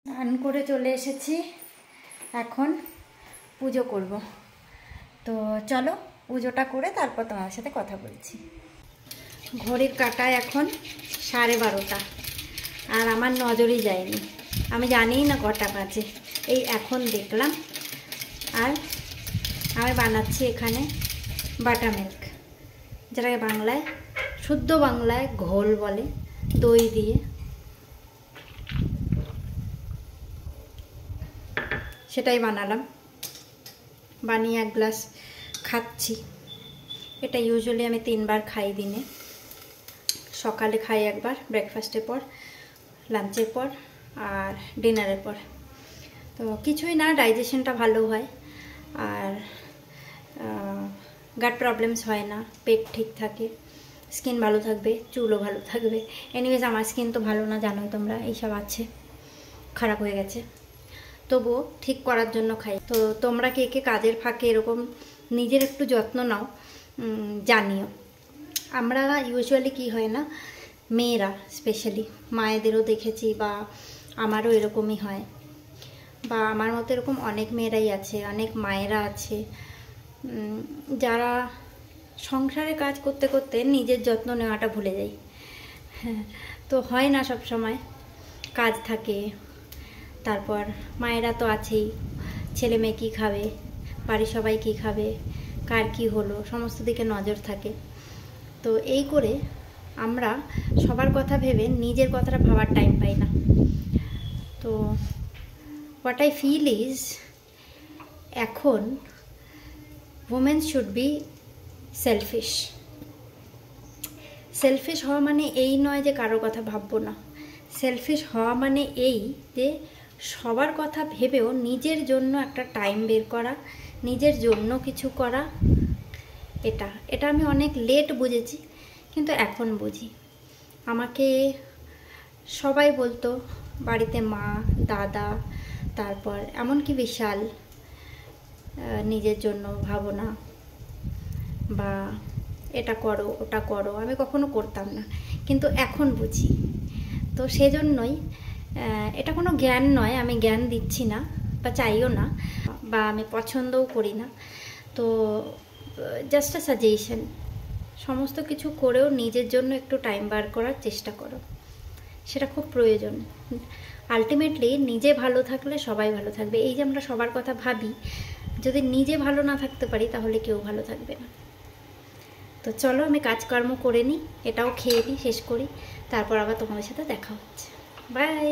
স্নান করে চলে এসেছি, এখন পুজো করব। তো চলো পুজোটা করে তারপর তোমার সাথে কথা বলছি। ঘড়ির কাঁটায় এখন 12:30 আর আমার নজরই যায়নি, আমি জানিই না কটা বাজে, এই এখন দেখলাম। আর আমি বানাচ্ছি এখানে বাটার মিল্ক, যেটাকে বাংলায় শুদ্ধ বাংলায় ঘোল বলে, দই দিয়ে। সেটাই বানালাম, বানিয়ে 1 গ্লাস খাচ্ছি। এটা ইউজুয়ালি আমি 3 বার খাই দিনে। সকালে খাই একবার ব্রেকফাস্টের পর, লাঞ্চের পর আর ডিনারের পর। তো কিছুই না, ডাইজেশনটা ভালো হয় আর গাট প্রবলেমস হয় না, পেট ঠিক থাকে, স্কিন ভালো থাকবে, চুলও ভালো থাকবে। এনিওয়েজ আমার স্কিন তো ভালো না, জানোই তোমরা, এইসব আছে, খারাপ হয়ে গেছে, তবুও ঠিক করার জন্য খাই। তো তোমরা কে কে কাজের ফাঁকে এরকম নিজের একটু যত্ন নাও জানিও। আমরা ইউজুয়ালি কি হয় না, মেয়েরা স্পেশালি, মায়েদেরও দেখেছি বা আমারও এরকমই হয়, বা আমার মতো এরকম অনেক মেয়েরাই আছে, অনেক মায়েরা আছে যারা সংসারে কাজ করতে করতে নিজের যত্ন নেওয়াটা ভুলে যায়। হ্যাঁ, তো হয় না সব সময়, কাজ থাকে, তারপর মায়েরা তো আছেই, ছেলে মেয়ে কী খাবে, বাড়ির সবাই কী খাবে, কার কী হলো, সমস্ত দিকে নজর থাকে। তো এই করে আমরা সবার কথা ভেবে নিজের কথাটা ভাবার টাইম পাই না। তো হোয়াট আই ফিল ইজ, এখন women should be selfish. Selfish হওয়া মানে এই নয় যে কারোর কথা ভাববো না। সেলফিশ হওয়া মানে এই যে সবার কথা ভেবেও নিজের জন্য একটা টাইম বের করা, নিজের জন্য কিছু করা। এটা আমি অনেক লেট বুঝেছি, কিন্তু এখন বুঝি। আমাকে সবাই বলতো বাড়িতে, মা, দাদা, তারপর এমনকি বিশাল, নিজের জন্য ভাবো না বা এটা করো ওটা করো, আমি কখনো করতাম না, কিন্তু এখন বুঝি। তো সেজন্যই এটা কোনো জ্ঞান নয়, আমি জ্ঞান দিচ্ছি না বা চাইও না, বা আমি পছন্দও করি না। তো জাস্ট আ সাজেশন, সমস্ত কিছু করেও নিজের জন্য একটু টাইম বার করার চেষ্টা করো, সেটা খুব প্রয়োজন। আলটিমেটলি নিজে ভালো থাকলে সবাই ভালো থাকবে। এই যে আমরা সবার কথা ভাবি, যদি নিজে ভালো না থাকতে পারি তাহলে কেউ ভালো থাকবে না। তো চলো আমি কাজকর্ম করে নিই, এটাও খেয়ে নিই, শেষ করি, তারপর আবার তোমাদের সাথে দেখা হচ্ছে। বাই।